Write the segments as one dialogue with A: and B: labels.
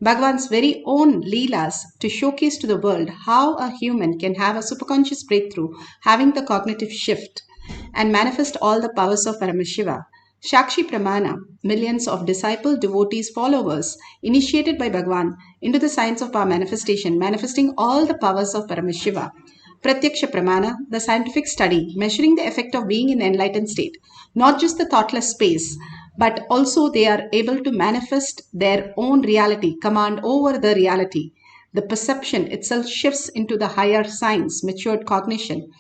A: Bhagavan's very own Leelas to showcase to the world how a human can have a superconscious breakthrough, having the cognitive shift, and manifest all the powers of Paramashiva. Shakshi Pramana, millions of disciple, devotees, followers, initiated by Bhagavan into the science of power manifestation, manifesting all the powers of Paramashiva. Pratyaksha Pramana, the scientific study, measuring the effect of being in the enlightened state, not just the thoughtless space, but also they are able to manifest their own reality, command over the reality. The perception itself shifts into the higher science, matured cognition,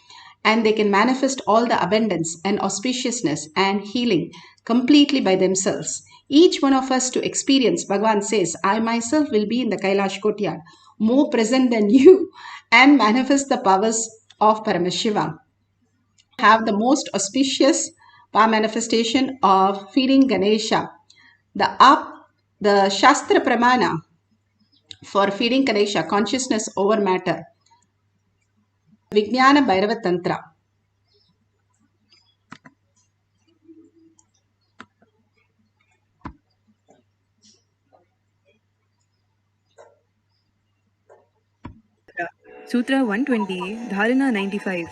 A: and they can manifest all the abundance and auspiciousness and healing completely by themselves. Each one of us to experience, Bhagavan says, I myself will be in the Kailash Kotyad, more present than you, and manifest the powers of Paramashiva. Have the most auspicious power manifestation of feeding Ganesha. The Shastra Pramana for feeding Ganesha, consciousness over matter. Vijnana Bhairava Tantra.
B: Sutra 120, Dharana 95.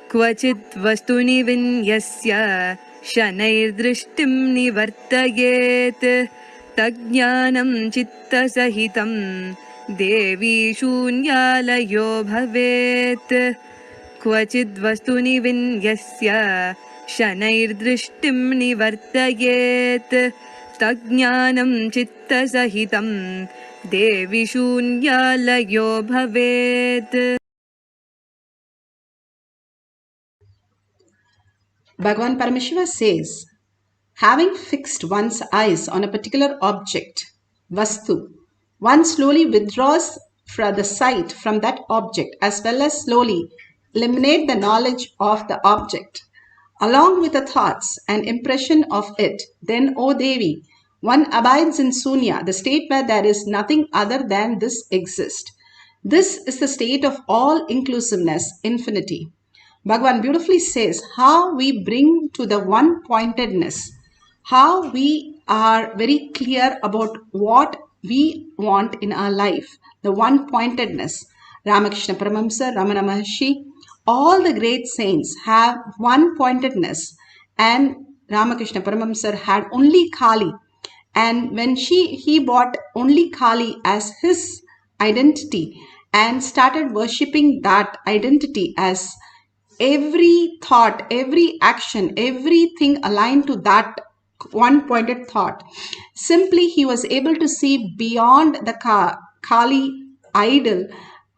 B: Kvachit vastuni vinyasya shanair-drishtim nivartayet tajnanam chitta sahitam devi shunyalayo bhavet. Kvachit vastuni vinyasya shanair-drishtim nivartayet tajnanam chitta sahitam devi shunyalayo bhavet.
A: Bhagavan Paramashiva says, having fixed one's eyes on a particular object, Vastu, one slowly withdraws from the sight from that object as well as slowly eliminate the knowledge of the object along with the thoughts and impression of it. Then, O Devi, one abides in Sunya, the state where there is nothing other than this exist. This is the state of all inclusiveness, infinity. Bhagavan beautifully says how we bring to the one-pointedness, how we are very clear about what we want in our life, the one-pointedness. Ramakrishna Paramahamsa, Ramana Maharshi, all the great saints have one-pointedness, and Ramakrishna Paramahamsa had only Kali, and when he bought only Kali as his identity and started worshipping that identity as every thought, every action, everything aligned to that one pointed thought. Simply, he was able to see beyond the Kali idol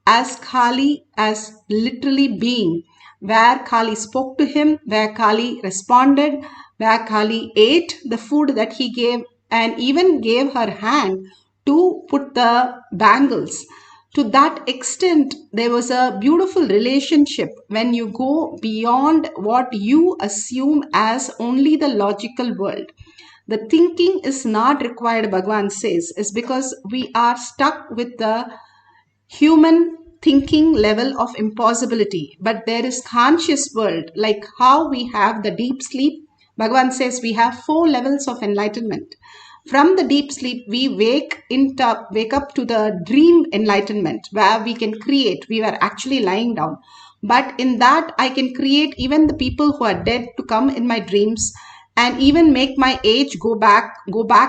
A: as Kali as literally being, where Kali spoke to him, where Kali responded, where Kali ate the food that he gave, and even gave her hand to put the bangles. To that extent, there was a beautiful relationship when you go beyond what you assume as only the logical world. The thinking is not required, Bhagavan says, is because we are stuck with the human thinking level of impossibility. But there is conscious world, like how we have the deep sleep. Bhagavan says we have 4 levels of enlightenment. From the deep sleep, we wake up to the dream enlightenment where we can create. We were actually lying down. But in that, I can create even the people who are dead to come in my dreams and even make my age go back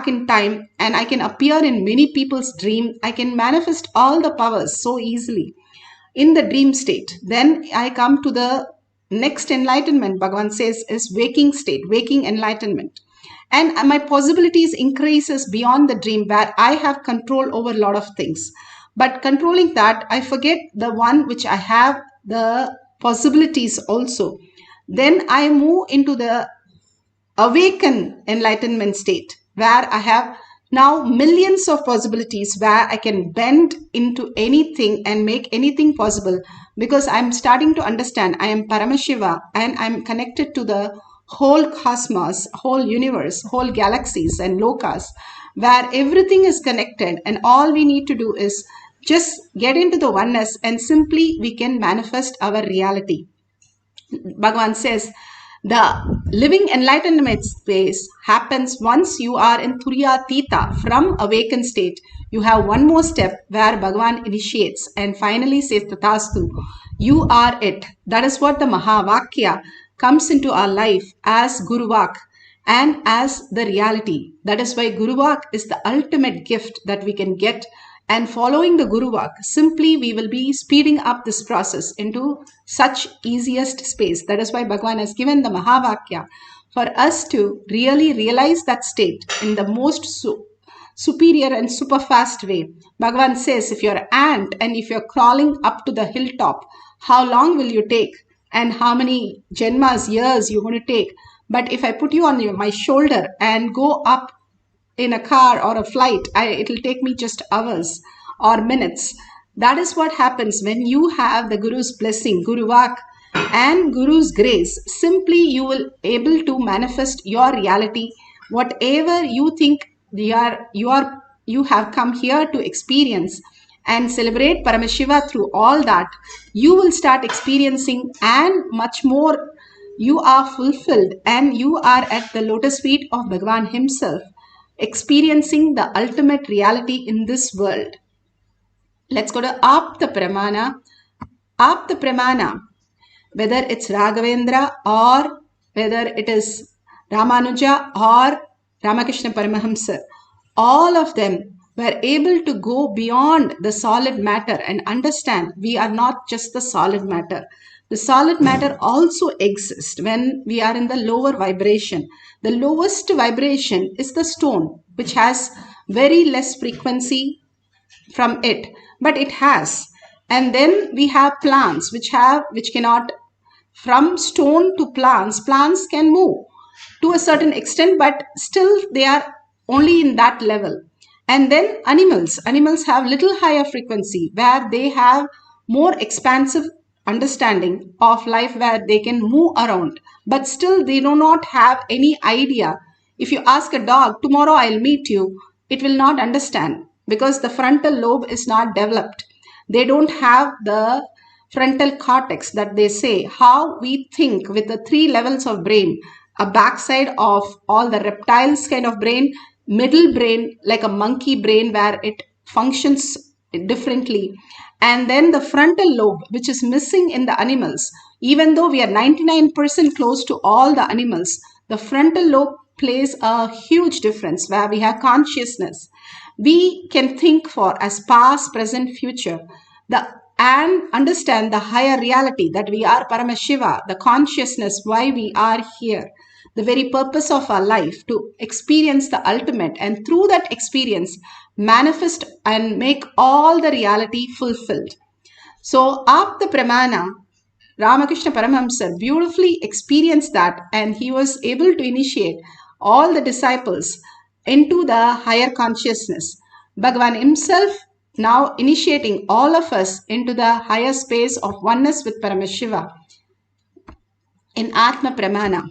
A: in time. And I can appear in many people's dream. I can manifest all the powers so easily in the dream state. Then I come to the next enlightenment, Bhagavan says, is waking state, waking enlightenment. And my possibilities increases beyond the dream where I have control over a lot of things. But controlling that, I forget the one which I have the possibilities also. Then I move into the awaken enlightenment state where I have now millions of possibilities where I can bend into anything and make anything possible because I'm starting to understand I am Paramashiva and I'm connected to the whole cosmos, whole universe, whole galaxies and lokas, where everything is connected and all we need to do is just get into the oneness and simply we can manifest our reality. Bhagavan says, The living enlightenment space happens once you are in Turiyatita from awakened state. You have one more step where Bhagavan initiates and finally says Tatastu. You are it. That is what the Mahavakya comes into our life as Guruvak and as the reality. That is why Guruvak is the ultimate gift that we can get, and following the Guruvak, simply we will be speeding up this process into such easiest space. That is why Bhagavan has given the Mahavakya for us to really realize that state in the most superior and super fast way. Bhagavan says, if you're an ant and if you're crawling up to the hilltop, how long will you take and how many janmas, years you're going to take? But if I put you on my shoulder and go up in a car or a flight, it'll take me just hours or minutes. That is what happens when you have the Guru's blessing, Guru Vak, and Guru's grace. Simply you will able to manifest your reality, whatever you think you have come here to experience and celebrate Paramashiva. Through all that, you will start experiencing, and much more. You are fulfilled and you are at the lotus feet of Bhagavan himself, experiencing the ultimate reality in this world. Let's go to Apta Pramana. Apta Pramana, whether it's Raghavendra or whether it is Ramanuja or Ramakrishna Paramahamsa, all of them were able to go beyond the solid matter and understand we are not just the solid matter. The solid matter also exists when we are in the lower vibration. The lowest vibration is the stone, which has very less frequency from it, but it has. And then we have plants which cannot, from stone to plants can move to a certain extent, but still they are only in that level. And then animals have little higher frequency where they have more expansive understanding of life, where they can move around, but still they do not have any idea. If you ask a dog, tomorrow I'll meet you, it will not understand because the frontal lobe is not developed. They don't have the frontal cortex that they say. How we think with the 3 levels of brain, a backside of all the reptiles kind of brain, middle brain like a monkey brain where it functions differently, and then the frontal lobe which is missing in the animals. Even though we are 99% close to all the animals, the frontal lobe plays a huge difference where we have consciousness. We can think for as past, present, future, and understand the higher reality that we are Paramashiva, the consciousness, why we are here, the very purpose of our life, to experience the ultimate, and through that experience manifest and make all the reality fulfilled. So Apta Pramana, Ramakrishna Paramahamsa beautifully experienced that, and he was able to initiate all the disciples into the higher consciousness. Bhagavan himself now initiating all of us into the higher space of oneness with Paramashiva in Atma Pramana.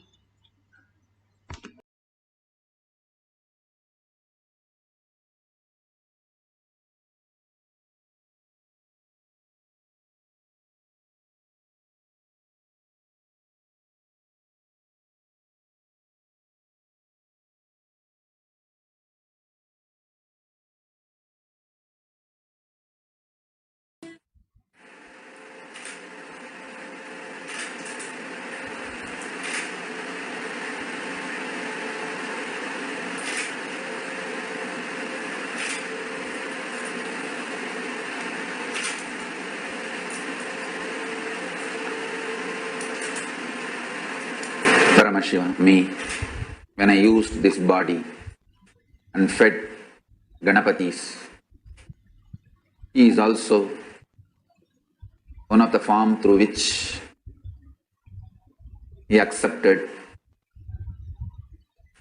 C: Paramashiva, me, when I used this body and fed Ganapatis, he is also one of the form through which he accepted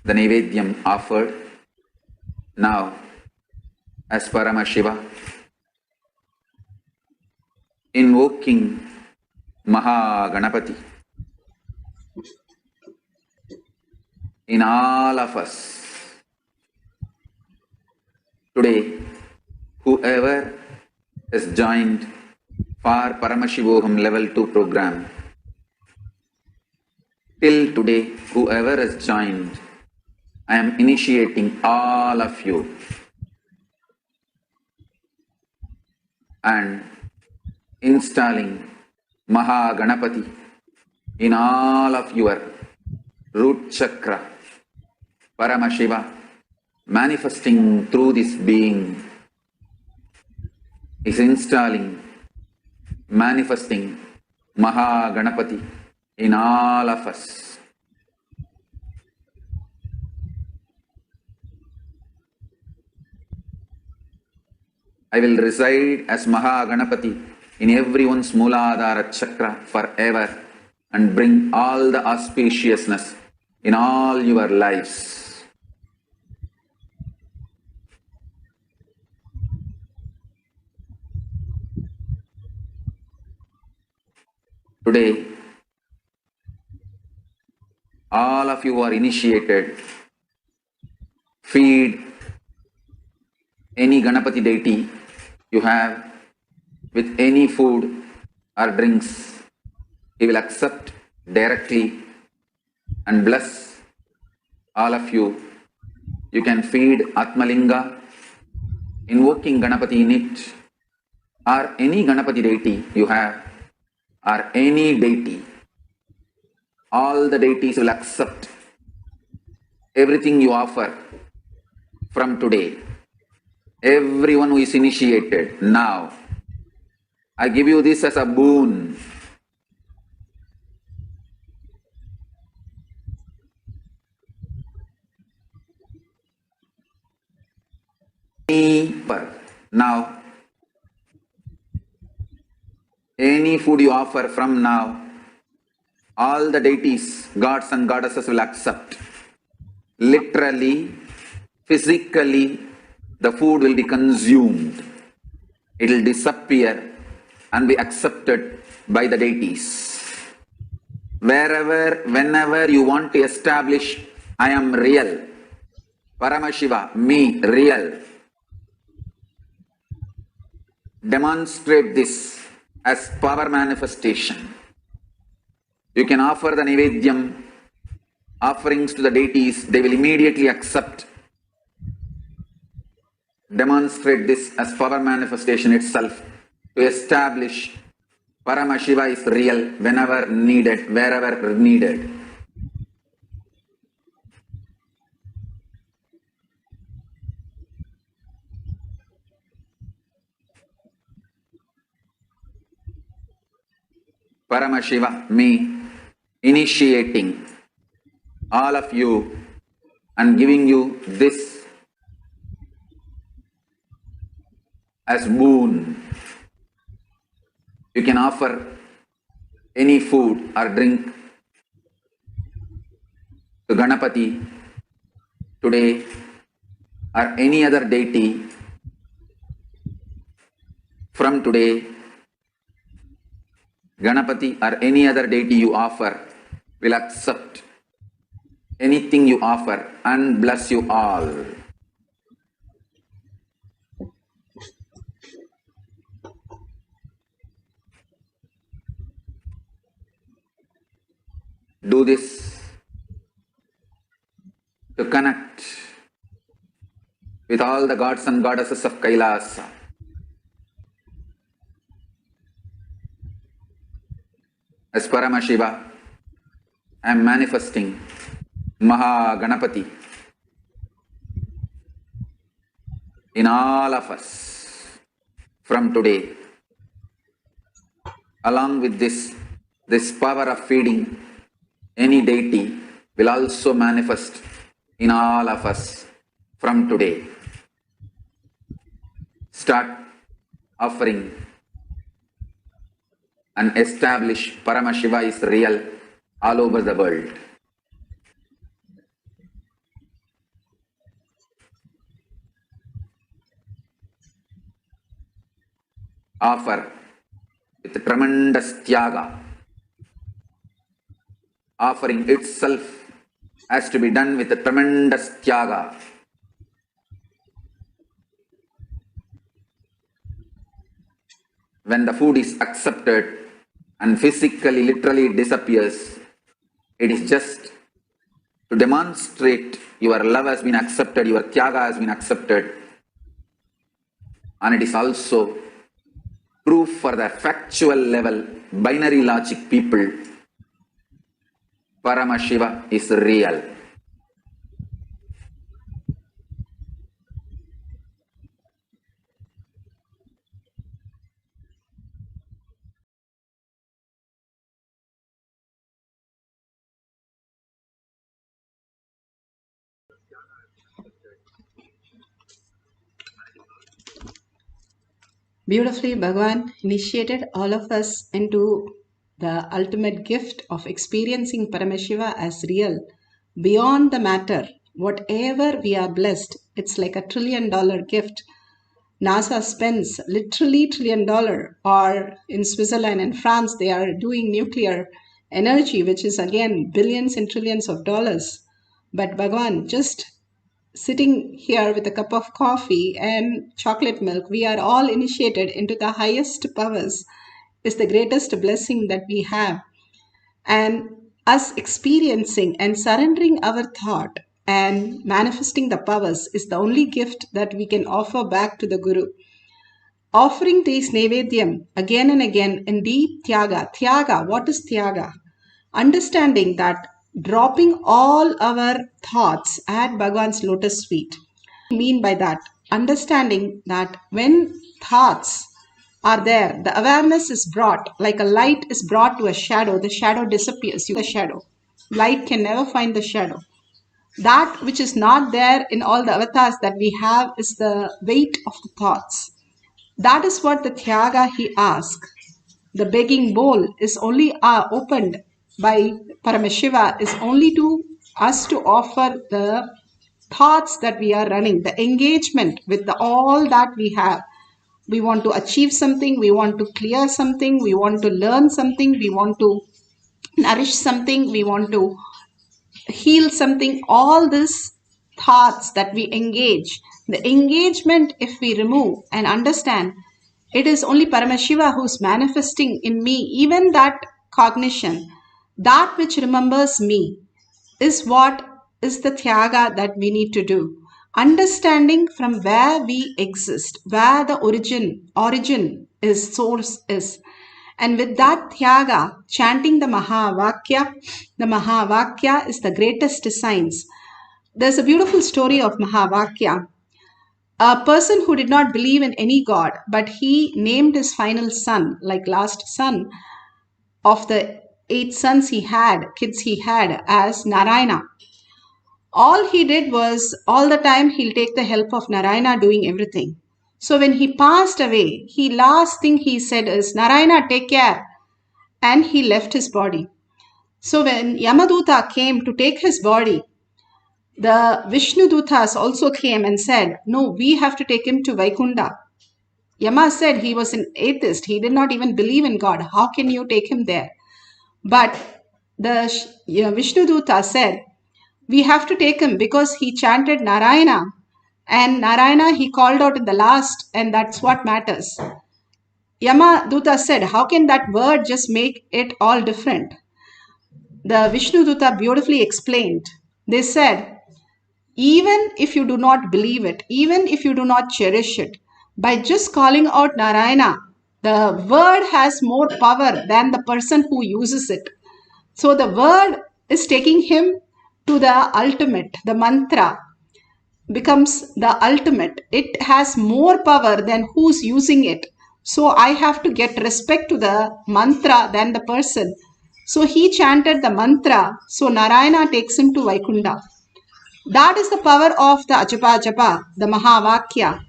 C: the Naivedyam offered. Now, as Paramashiva, invoking Mahaganapati in all of us. Today, whoever has joined for Paramashivoham Level 2 program, Till today, whoever has joined, I am initiating all of you and installing Mahaganapati in all of your root chakra, Paramashiva, manifesting through this being, is installing, manifesting Mahaganapati in all of us. I will reside as Mahaganapati in everyone's Mooladhara chakra forever and bring all the auspiciousness in all your lives. Today, all of you are initiated. Feed any Ganapati deity you have with any food or drinks. He will accept directly and bless all of you. You can feed Atmalinga, invoking Ganapati in it, or any Ganapati deity you have, or any deity. All the deities will accept everything you offer from today. Everyone who is initiated now, I give you this as a boon. Now, any food you offer from now, all the deities, gods and goddesses will accept. Literally, physically, the food will be consumed. It will disappear and be accepted by the deities. Wherever, whenever you want to establish, I am real, Paramashiva, me, real, demonstrate this as power manifestation. You can offer the Nivedyam, offerings to the deities, they will immediately accept. Demonstrate this as power manifestation itself to establish Paramashiva is real whenever needed, wherever needed. Paramashiva, me, initiating all of you and giving you this as boon. You can offer any food or drink to Ganapati today or any other deity from today. Ganapati or any other deity you offer will accept anything you offer and bless you all. Do this to connect with all the gods and goddesses of Kailasa. As Paramashiva, I am manifesting Mahaganapati in all of us from today. Along with this power of feeding any deity will also manifest in all of us from today. Start offering and establish Paramashiva is real all over the world. Offer with tremendous tyaga. Offering itself has to be done with a tremendous tyaga. When the food is accepted and physically, literally disappears, It is just to demonstrate your love has been accepted, your tyaga has been accepted, and it is also proof for the factual level, binary logic people, Paramashiva is real.
A: Beautifully, Bhagavan initiated all of us into the ultimate gift of experiencing Paramashiva as real, beyond the matter. Whatever we are blessed, it's like $1 trillion gift. NASA spends literally $1 trillion, or in Switzerland and France, they are doing nuclear energy, which is again billions and trillions of dollars. But Bhagavan, just sitting here with a cup of coffee and chocolate milk, we are all initiated into the highest powers, is the greatest blessing that we have. And us experiencing and surrendering our thought and manifesting the powers is the only gift that we can offer back to the Guru. Offering these Nevedyam again and again in deep Tyaga. Tyaga, what is Tyaga? Understanding that dropping all our thoughts at Bhagavan's lotus feet. Mean by that? Understanding that when thoughts are there, the awareness is brought, like a light is brought to a shadow, the shadow disappears. You the shadow. Light can never find the shadow. That which is not there in all the avatars that we have is the weight of the thoughts. That is what the Tyaga he asked. The begging bowl is only opened by Paramashiva is only to us to offer the thoughts that we are running, the engagement with all that we have. We want to achieve something, we want to clear something, we want to learn something, we want to nourish something, we want to heal something. All these thoughts that we engage, the engagement, if we remove and understand, it is only Paramashiva who's manifesting in me, even that cognition, that which remembers me, is what is the Tyaga that we need to do. Understanding from where we exist, where the origin is, source is. And with that Tyaga, chanting the Mahavakya is the greatest science. There's a beautiful story of Mahavakya. A person who did not believe in any god, but he named his final son, like last son of the 8 sons he had, kids he had, as Narayana. All he did was, all the time he'll take the help of Narayana doing everything. So when he passed away, last thing he said is, Narayana, take care. And he left his body. So when Yamaduta came to take his body, the Vishnu Dutas also came and said, no, we have to take him to Vaikunta. Yama said he was an atheist. He did not even believe in God. How can you take him there? But the Vishnu Duta said, we have to take him because he chanted Narayana. And Narayana he called out in the last, and that's what matters. Yama Duta said, how can that word just make it all different? The Vishnu Duta beautifully explained. They said, even if you do not believe it, even if you do not cherish it, by just calling out Narayana, the word has more power than the person who uses it. So the word is taking him to the ultimate. The mantra becomes the ultimate. It has more power than who's using it. So I have to get respect to the mantra than the person. So he chanted the mantra. So Narayana takes him to Vaikunta. That is the power of the Ajapa Japa, the Mahavakya.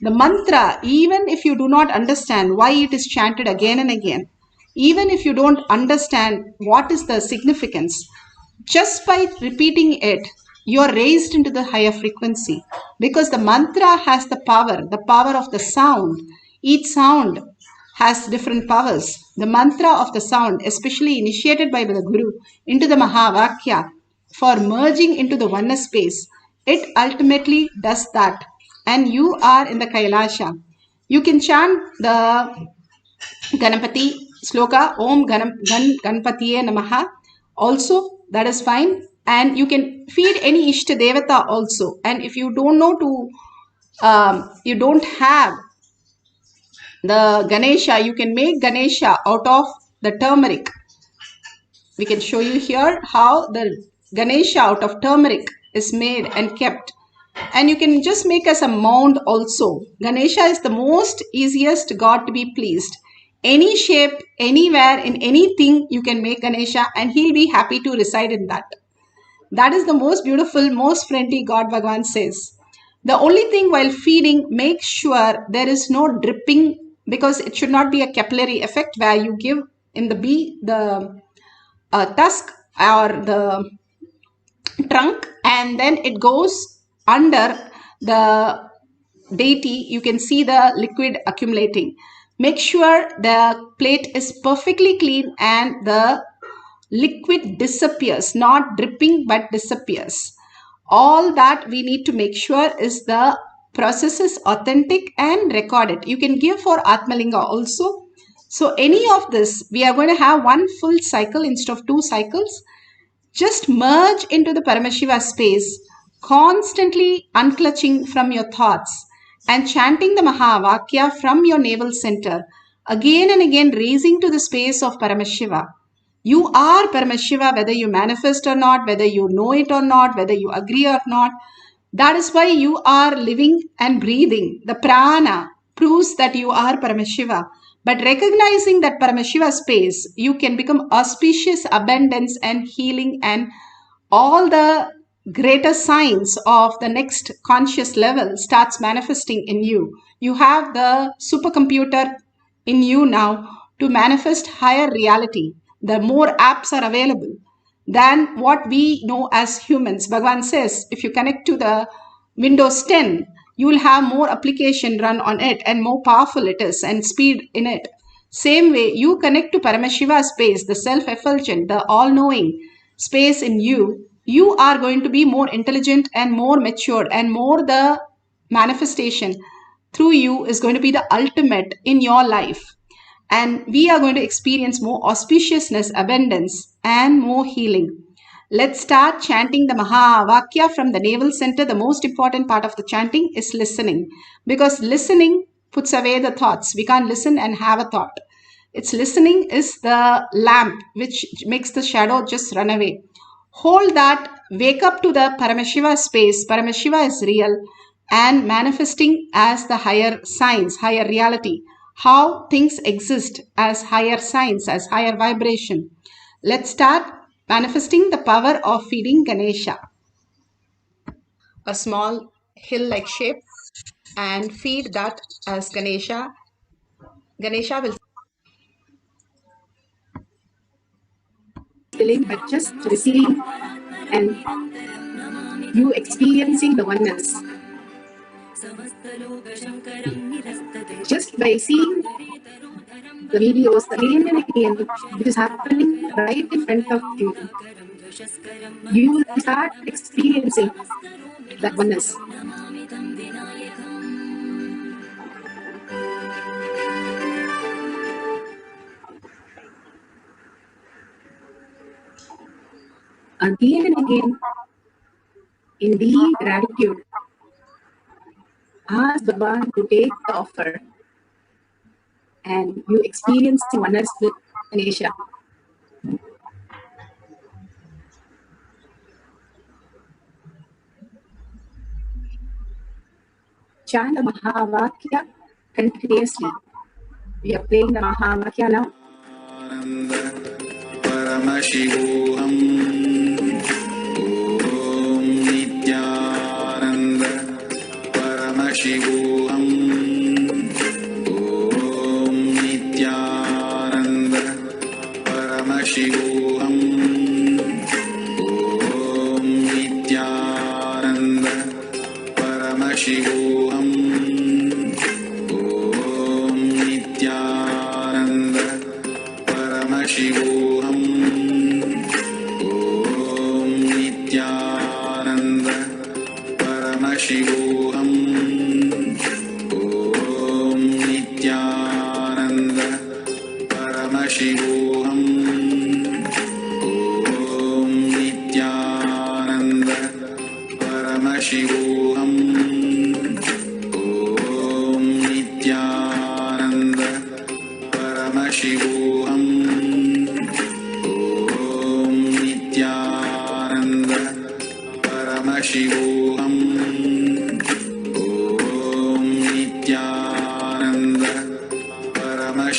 A: The mantra, even if you do not understand why it is chanted again and again, even if you don't understand what is the significance, just by repeating it, you are raised into the higher frequency, because the mantra has the power of the sound. Each sound has different powers. The mantra of the sound, especially initiated by the Guru into the Mahavakya, for merging into the oneness space, it ultimately does that. And you are in the Kailasha. You can chant the Ganapati sloka, Om Ganpatiye Namaha, also, that is fine. And you can feed any Ishta Devata also. And if you don't know you don't have the Ganesha, you can make Ganesha out of the turmeric. We can show you here how the Ganesha out of turmeric is made and kept. And you can just make as a mound also. Ganesha is the most easiest god to be pleased. Any shape, anywhere, in anything, you can make Ganesha and he'll be happy to reside in that. That is the most beautiful, most friendly God, Bhagavan says. The only thing while feeding, make sure there is no dripping, because it should not be a capillary effect where you give in the tusk or the trunk and then it goes under the deity. You can see the liquid accumulating. Make sure the plate is perfectly clean and the liquid disappears, not dripping but disappears. All that we need to make sure is the process is authentic and recorded. You can give for Atmalinga also. So any of this, we are going to have one full cycle instead of 2 cycles. Just merge into the Paramashiva space, constantly unclutching from your thoughts and chanting the Mahavakya from your navel center, again and again raising to the space of Paramashiva. You are Paramashiva, whether you manifest or not, whether you know it or not, whether you agree or not. That is why you are living and breathing. The prana proves that you are Paramashiva. But recognizing that Paramashiva space, you can become auspicious abundance and healing and all the greater signs of the next conscious level starts manifesting in you. You have the supercomputer in you now to manifest higher reality. The more apps are available than what we know as humans. Bhagavan says, if you connect to the Windows 10, you will have more application run on it and more powerful it is and speed in it. Same way, you connect to Paramashiva space, the self-effulgent, the all-knowing space in you, you are going to be more intelligent and more matured and more the manifestation through you is going to be the ultimate in your life. And we are going to experience more auspiciousness, abundance, and more healing. Let's start chanting the Mahavakya from the navel center. The most important part of the chanting is listening, because listening puts away the thoughts. We can't listen and have a thought. It's listening is the lamp which makes the shadow just run away. Hold that, wake up to the Paramashiva space. Paramashiva is real and manifesting as the higher science, higher reality. How things exist as higher science, as higher vibration. Let's start manifesting the power of feeding Ganesha. A small hill-like shape and feed that as Ganesha. Ganesha will
D: feeling but just receiving and you experiencing the oneness. Just by seeing the videos again and again, which is happening right in front of you, you will start experiencing that oneness. Again and again, in deep gratitude, ask Bhagavan to take the offer and you experience the oneness with Ganesha. Chant the Mahavakya continuously. We are playing the Mahavakya now.
E: Paramashivoham Om Nithyananda Paramashivoham Om Nithyananda Paramashivoham Om Nithyananda Paramashivoham Om Nithyananda Paramashivoham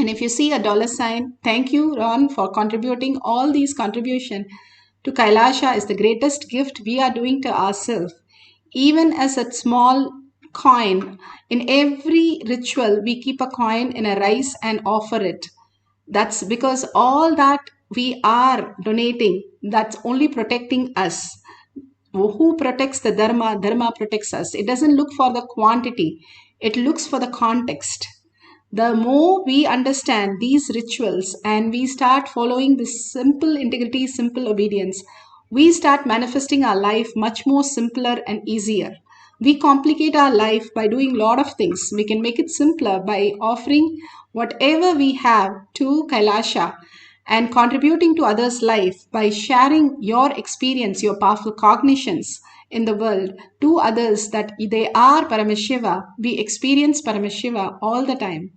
A: And if you see a $sign, thank you, Ron, for contributing. All these contribution to Kailasha is the greatest gift we are doing to ourselves. Even as a small coin, in every ritual, we keep a coin in a rice and offer it. That's because all that we are donating, that's only protecting us. Who protects the Dharma? Dharma protects us. It doesn't look for the quantity, it looks for the context. The more we understand these rituals and we start following this simple integrity, simple obedience, we start manifesting our life much more simpler and easier. We complicate our life by doing a lot of things. We can make it simpler by offering whatever we have to Kailasha and contributing to others' life by sharing your experience, your powerful cognitions in the world to others that they are Paramashiva. We experience Paramashiva all the time.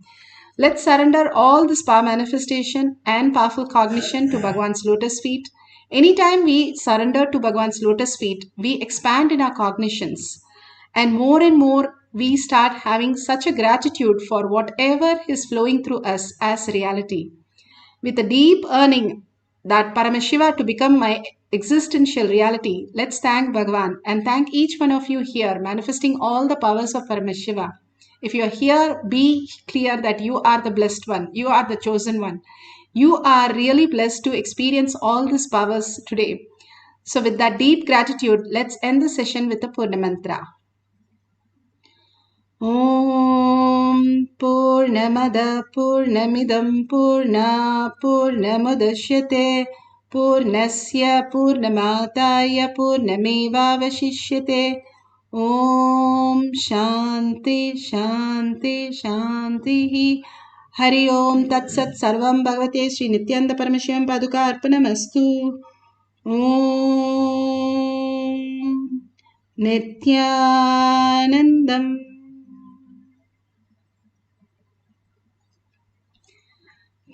A: Let's surrender all this power manifestation and powerful cognition to Bhagwan's lotus feet. Anytime we surrender to Bhagwan's lotus feet, we expand in our cognitions. And more we start having such a gratitude for whatever is flowing through us as reality. With a deep yearning that Paramashiva to become my existential reality, let's thank Bhagwan and thank each one of you here manifesting all the powers of Paramashiva. If you are here, be clear that you are the blessed one, you are the chosen one. You are really blessed to experience all these powers today. So, with that deep gratitude, let's end the session with the Purna Mantra. Om Purnamada Purnamidam Purna Purnamudashyate Purnasya Purnamataya Purnamevavashishyate. Om Shanti Shanti Shanti. Hari Om Tat Sat Sarvam Bhagavate Sri Nithyananda Paramashivam Paduka Arpanamastu. Om Nithyanandam.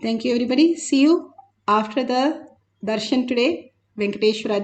A: Thank you, everybody. See you after the darshan today. Venkateshwara